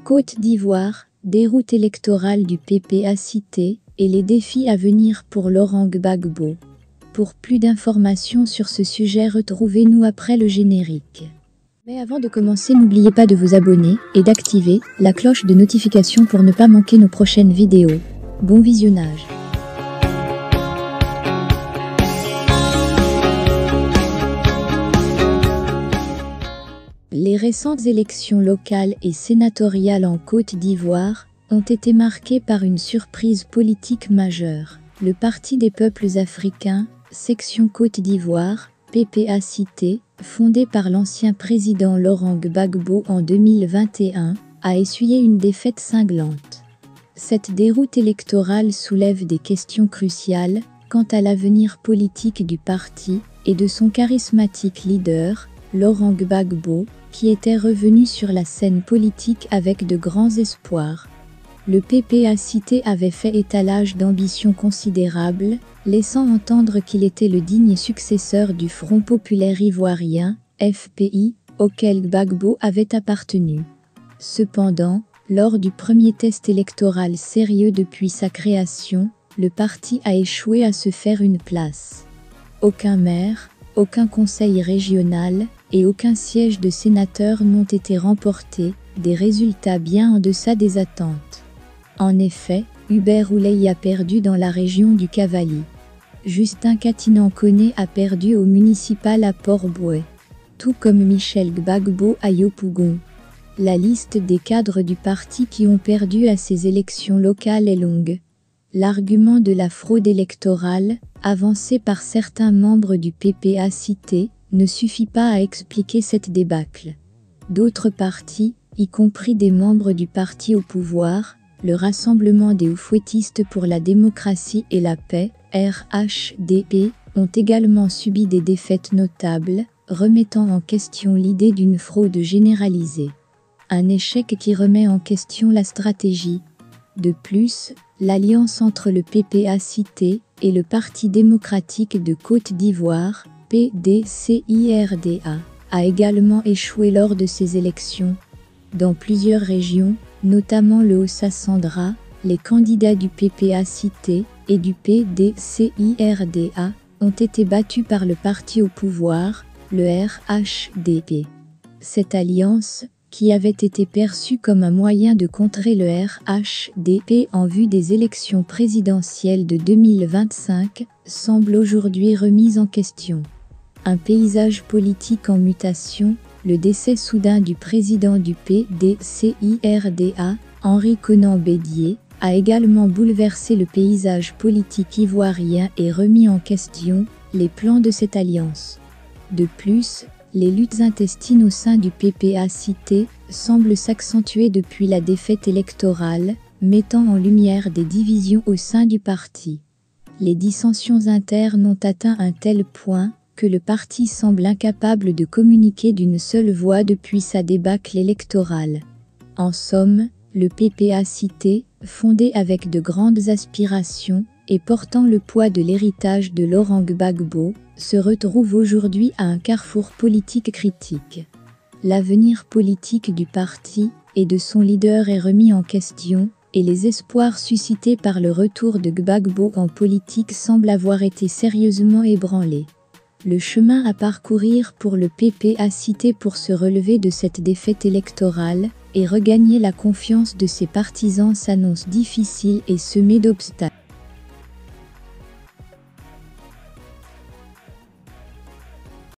Côte d'Ivoire, déroute électorale du PPACT et les défis à venir pour Laurent Gbagbo. Pour plus d'informations sur ce sujet, retrouvez-nous après le générique. Mais avant de commencer, n'oubliez pas de vous abonner et d'activer la cloche de notification pour ne pas manquer nos prochaines vidéos. Bon visionnage. Les récentes élections locales et sénatoriales en Côte d'Ivoire ont été marquées par une surprise politique majeure. Le Parti des peuples africains, section Côte d'Ivoire, PPACT, fondé par l'ancien président Laurent Gbagbo en 2021, a essuyé une défaite cinglante. Cette déroute électorale soulève des questions cruciales quant à l'avenir politique du parti et de son charismatique leader, Laurent Gbagbo, qui était revenu sur la scène politique avec de grands espoirs. Le PPACT avait fait étalage d'ambitions considérables, laissant entendre qu'il était le digne successeur du Front populaire ivoirien, FPI, auquel Gbagbo avait appartenu. Cependant, lors du premier test électoral sérieux depuis sa création, le parti a échoué à se faire une place. Aucun maire, aucun conseil régional et aucun siège de sénateur n'ont été remportés, des résultats bien en deçà des attentes. En effet, Hubert Ouleye a perdu dans la région du Cavali. Justin Katinan-Koné a perdu au municipal à Port-Bouët, tout comme Michel Gbagbo à Yopougon. La liste des cadres du parti qui ont perdu à ces élections locales est longue. L'argument de la fraude électorale, avancé par certains membres du PPACT, ne suffit pas à expliquer cette débâcle. D'autres partis, y compris des membres du parti au pouvoir, le Rassemblement des Oufouettistes pour la démocratie et la paix, RHDP, ont également subi des défaites notables, remettant en question l'idée d'une fraude généralisée. Un échec qui remet en question la stratégie. De plus, l'alliance entre le PPACT et le Parti démocratique de Côte d'Ivoire, PDCIRDA, a également échoué lors de ces élections. Dans plusieurs régions, notamment le Haut-Sassandra, les candidats du PPACT et du PDCIRDA ont été battus par le parti au pouvoir, le RHDP. Cette alliance, qui avait été perçue comme un moyen de contrer le RHDP en vue des élections présidentielles de 2025, semble aujourd'hui remise en question. Un paysage politique en mutation, le décès soudain du président du PDCIRDA, Henri Konan Bédié, a également bouleversé le paysage politique ivoirien et remis en question les plans de cette alliance. De plus, les luttes intestines au sein du PPACT semblent s'accentuer depuis la défaite électorale, mettant en lumière des divisions au sein du parti. Les dissensions internes ont atteint un tel point que le parti semble incapable de communiquer d'une seule voix depuis sa débâcle électorale. En somme, le PPACT, fondé avec de grandes aspirations et portant le poids de l'héritage de Laurent Gbagbo, se retrouve aujourd'hui à un carrefour politique critique. L'avenir politique du parti et de son leader est remis en question, et les espoirs suscités par le retour de Gbagbo en politique semblent avoir été sérieusement ébranlés. Le chemin à parcourir pour le PPACT pour se relever de cette défaite électorale et regagner la confiance de ses partisans s'annonce difficile et semé d'obstacles.